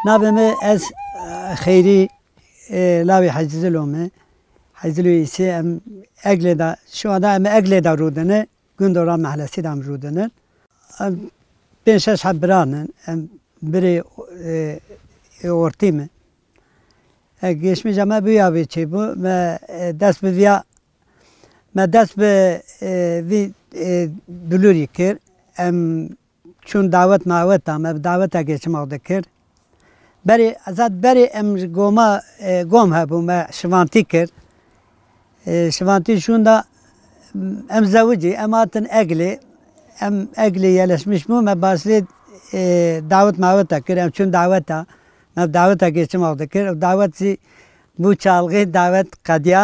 نابمه از خیری لاوی حجزلومه حجزلویسی ام اگل دا شو دا ام اگل دا رودنه گندوران محلسی دام رودنه بین شش حبرانن ام بری اورتیمه گیشمی جمع بیابی چی بو ما دست به ویا ما دست به وی بلوری کر ام چون دعوت معوت هم دعوت گیشم آده کر بری ازاد بری ام گم هبو ما شوانتی کر شوانتی شون دا ام زوجی ام آتن اگلی یلشمش مو ما باسلی دعوت معوت کر ام چون دعوت ها ما دعوت گیشم آده کر دعوت سی بو چالغی دعوت قدیا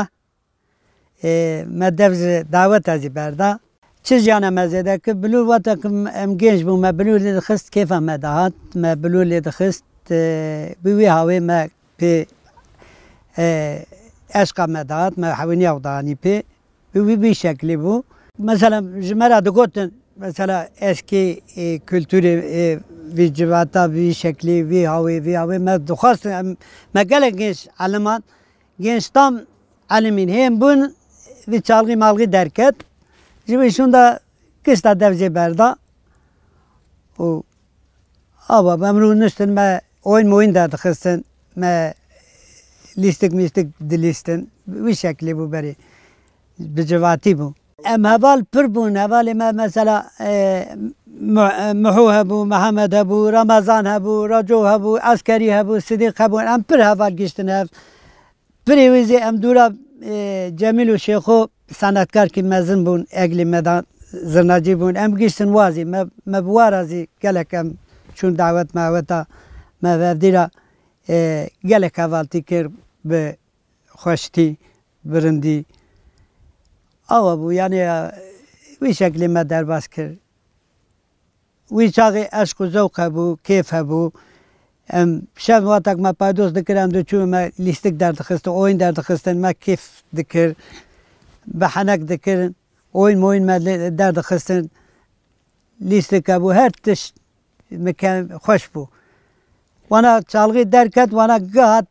ما دفز دعوت ازی بردا چیز جانم مزیده که بلور وقتا که ام گنج بو ما بلور لید خست کیفا ما دهات ما بلور لید خست بوی هاوی ما پی عشقا ما دهات ما حوینی او دهانی پی بوی شکلی بو مثلا جمعه دو گوتن مثلا eski kültürü ve civata bir şekli ve havi me duhastım me gelek genç aliman genç tam alimin hem bun ve çalgı malgı derket jibe şunda kısta devce berda o aba memnun üstün me oyun da dıkısın me listik dilistin bir şekli bu beri bir civati bu ام هوال پر بون هوال ما مثلا محو هبو محمد هبو رمضان هبو رجو هبو عسکری هبو صدیق هبو ام پر هوال گشتن هف پری ویزی ام دورا جمیل و شیخو صنعتکار کی مزن بون اگلی مدان زرناجی بون ام گشتن وازی ما بوارازی گلک ام چون دعوت معوتا ما وردیرا گلک هوالتی کر به خوشتی برندی آوا بو یعنی وی شکلی ما درباز کرد وی چاقی عشق و ذوق بو کیف بو شب وقتا ما پایدوز دکرم دو چون ما لیستک در دخستن اوین در دخستن ما کیف دکر بحنک دکرن اوین ما در دخستن لیستک بو هر تش مکان خوش بو وانا چالغی درکت وانا گهات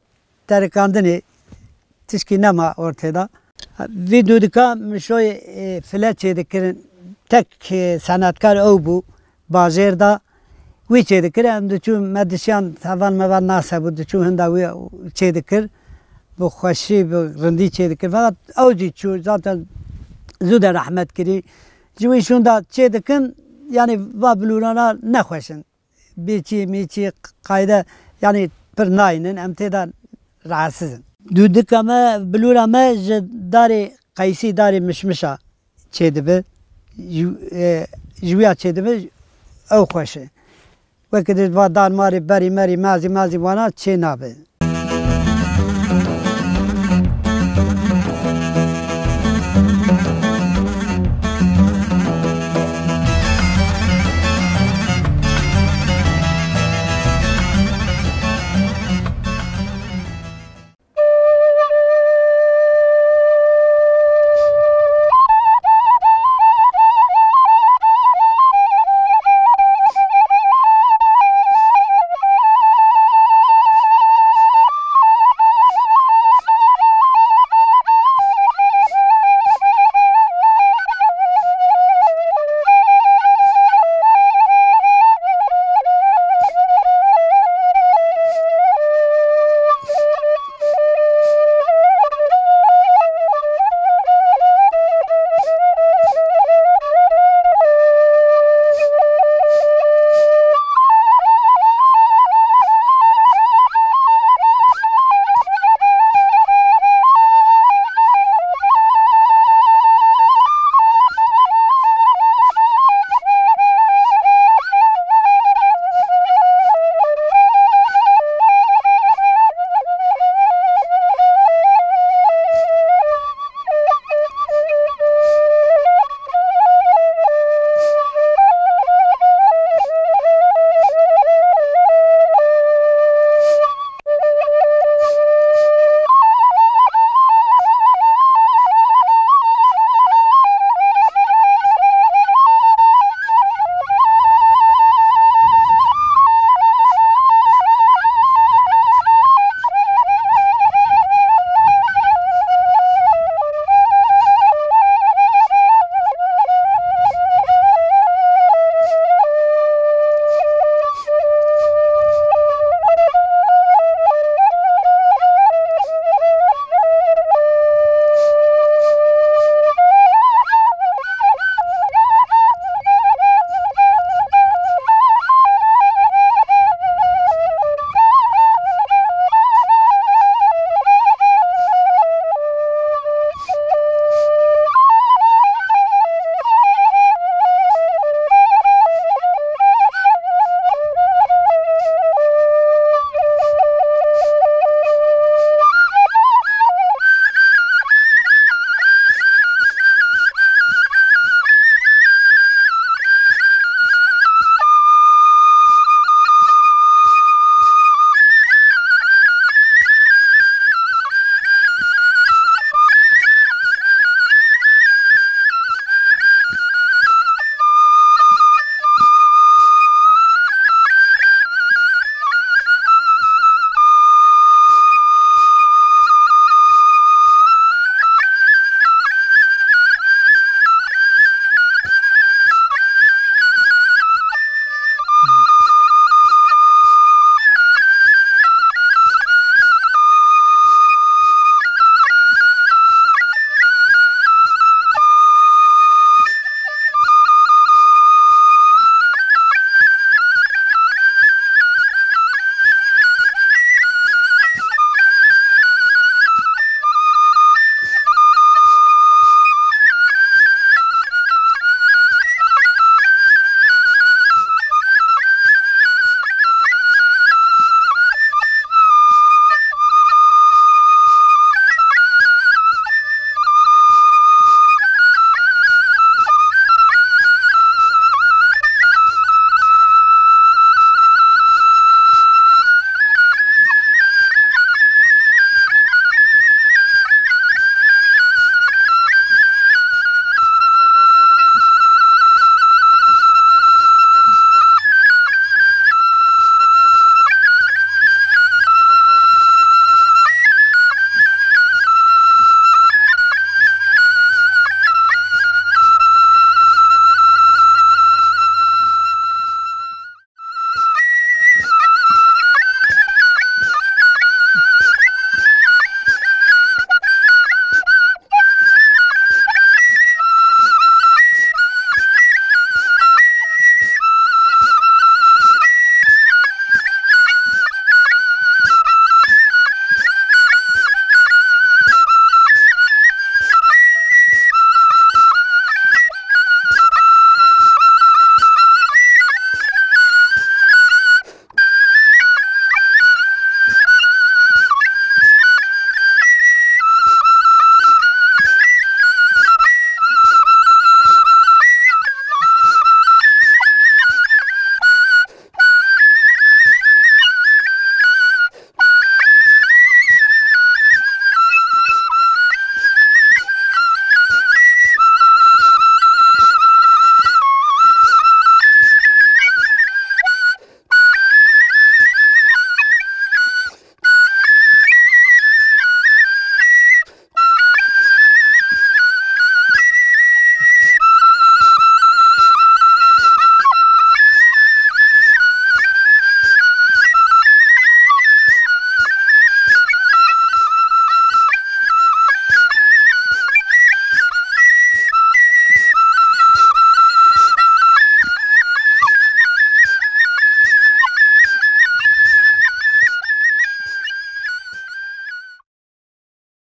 ترکاندنی تشکی نما ortada videodaki şöyle flat çekirin tek sanatkar o bu bazıda vi çekirin de çünkü medisyan havan nasa bu çünkü henda vi çekir bu hoşi bu rendi çekir fakat avcı çünkü zaten zuda rahmet kiri çünkü şunda çekirin yani vablurana ne hoşun miçi kayda yani per naynen emtedan rahatsızın دودک ما بلورا ما داری قیسی داری مشمشا چیده به جویا چیده به او خوشه وقتی دار ماری بری مازی وانا چه نابه